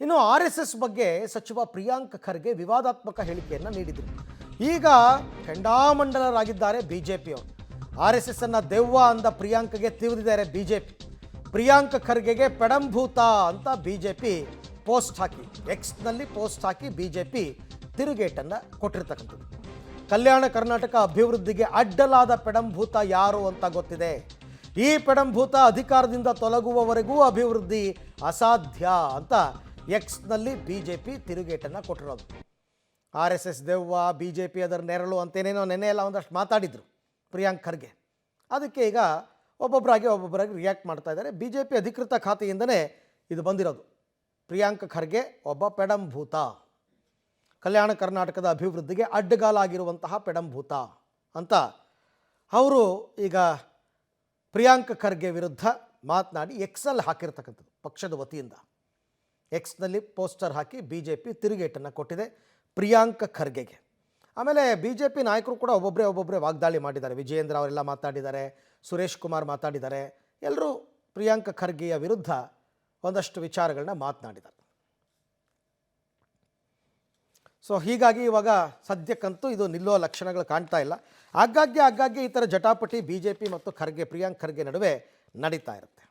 ಇನ್ನು RSS ಬಗ್ಗೆ ಸಚಿವ ಪ್ರಿಯಾಂಕ್ ಖರ್ಗೆ ವಿವಾದಾತ್ಮಕ ಹೇಳಿಕೆಯನ್ನು ನೀಡಿದರು. ಈಗ ಕೆಂಡಾಮಂಡಲರಾಗಿದ್ದಾರೆ ಬಿಜೆಪಿಯವರು. RSS ಅನ್ನ ದೆವ್ವ ಅಂದ ಪ್ರಿಯಾಂಕ್ಗೆ ತಿವಿದಿದ್ದಾರೆ ಬಿಜೆಪಿ. ಪ್ರಿಯಾಂಕ್ ಖರ್ಗೆಗೆ ಪೆಡಂಭೂತ ಅಂತ ಬಿಜೆಪಿ ಪೋಸ್ಟ್ ಹಾಕಿ, ಎಕ್ಸ್ನಲ್ಲಿ ಪೋಸ್ಟ್ ಹಾಕಿ ಬಿಜೆಪಿ ತಿರುಗೇಟನ್ನು ಕೊಟ್ಟಿರ್ತಕ್ಕಂಥದ್ದು. ಕಲ್ಯಾಣ ಕರ್ನಾಟಕ ಅಭಿವೃದ್ಧಿಗೆ ಅಡ್ಡಲಾದ ಪೆಡಂಭೂತ ಯಾರು ಅಂತ ಗೊತ್ತಿದೆ. ಈ ಪೆಡಂಭೂತ ಅಧಿಕಾರದಿಂದ ತೊಲಗುವವರೆಗೂ ಅಭಿವೃದ್ಧಿ ಅಸಾಧ್ಯ ಅಂತ ಎಕ್ಸ್ನಲ್ಲಿ ಬಿಜೆಪಿ ತಿರುಗೇಟನ್ನು ಕೊಟ್ಟಿರೋದು. RSS ದೆವ್ವ, ಬಿಜೆಪಿ ಅದರ ನೆರಳು ಅಂತೇನೇನೋ ನೆನೆ ಎಲ್ಲ ಒಂದಷ್ಟು ಮಾತಾಡಿದರು ಪ್ರಿಯಾಂಕ್ ಖರ್ಗೆ. ಅದಕ್ಕೆ ಈಗ ಒಬ್ಬೊಬ್ಬರಾಗಿ ರಿಯಾಕ್ಟ್ ಮಾಡ್ತಾ ಇದ್ದಾರೆ. ಬಿಜೆಪಿ ಅಧಿಕೃತ ಖಾತೆಯಿಂದನೇ ಇದು ಬಂದಿರೋದು. ಪ್ರಿಯಾಂಕ್ ಖರ್ಗೆ ಒಬ್ಬ ಪೆಡಂಭೂತ, ಕಲ್ಯಾಣ ಕರ್ನಾಟಕದ ಅಭಿವೃದ್ಧಿಗೆ ಅಡ್ಡಗಾಲಾಗಿರುವಂತಹ ಪೆಡಂಭೂತ ಅಂತ ಅವರು ಈಗ ಪ್ರಿಯಾಂಕ್ ಖರ್ಗೆ ವಿರುದ್ಧ ಮಾತನಾಡಿ ಎಕ್ಸಲ್ಲಿ ಹಾಕಿರ್ತಕ್ಕಂಥದ್ದು. ಪಕ್ಷದ ವತಿಯಿಂದ ಎಕ್ಸ್ನಲ್ಲಿ ಪೋಸ್ಟರ್ ಹಾಕಿ ಬಿಜೆಪಿ ತಿರುಗೇಟನ್ನು ಕೊಟ್ಟಿದೆ ಪ್ರಿಯಾಂಕ್ ಖರ್ಗೆಗೆ. ಆಮೇಲೆ ಬಿಜೆಪಿ ನಾಯಕರು ಕೂಡ ಒಬ್ಬೊಬ್ಬರೇ ವಾಗ್ದಾಳಿ ಮಾಡಿದ್ದಾರೆ. ವಿಜಯೇಂದ್ರ ಅವರೆಲ್ಲ ಮಾತಾಡಿದ್ದಾರೆ, ಸುರೇಶ್ ಕುಮಾರ್ ಮಾತಾಡಿದ್ದಾರೆ. ಎಲ್ಲರೂ ಪ್ರಿಯಾಂಕ್ ಖರ್ಗೆಯ ವಿರುದ್ಧ ಒಂದಷ್ಟು ವಿಚಾರಗಳನ್ನ ಮಾತನಾಡಿದ್ದಾರೆ. ಸೊ ಹೀಗಾಗಿ ಇವಾಗ ಸದ್ಯಕ್ಕಂತೂ ಇದು ನಿಲ್ಲುವ ಲಕ್ಷಣಗಳು ಕಾಣ್ತಾ ಇಲ್ಲ. ಆಗಾಗ್ಗೆ ಈ ಥರ ಜಟಾಪಟಿ ಬಿಜೆಪಿ ಮತ್ತು ಪ್ರಿಯಾಂಕ್ ಖರ್ಗೆ ನಡುವೆ ನಡೀತಾ ಇರುತ್ತೆ.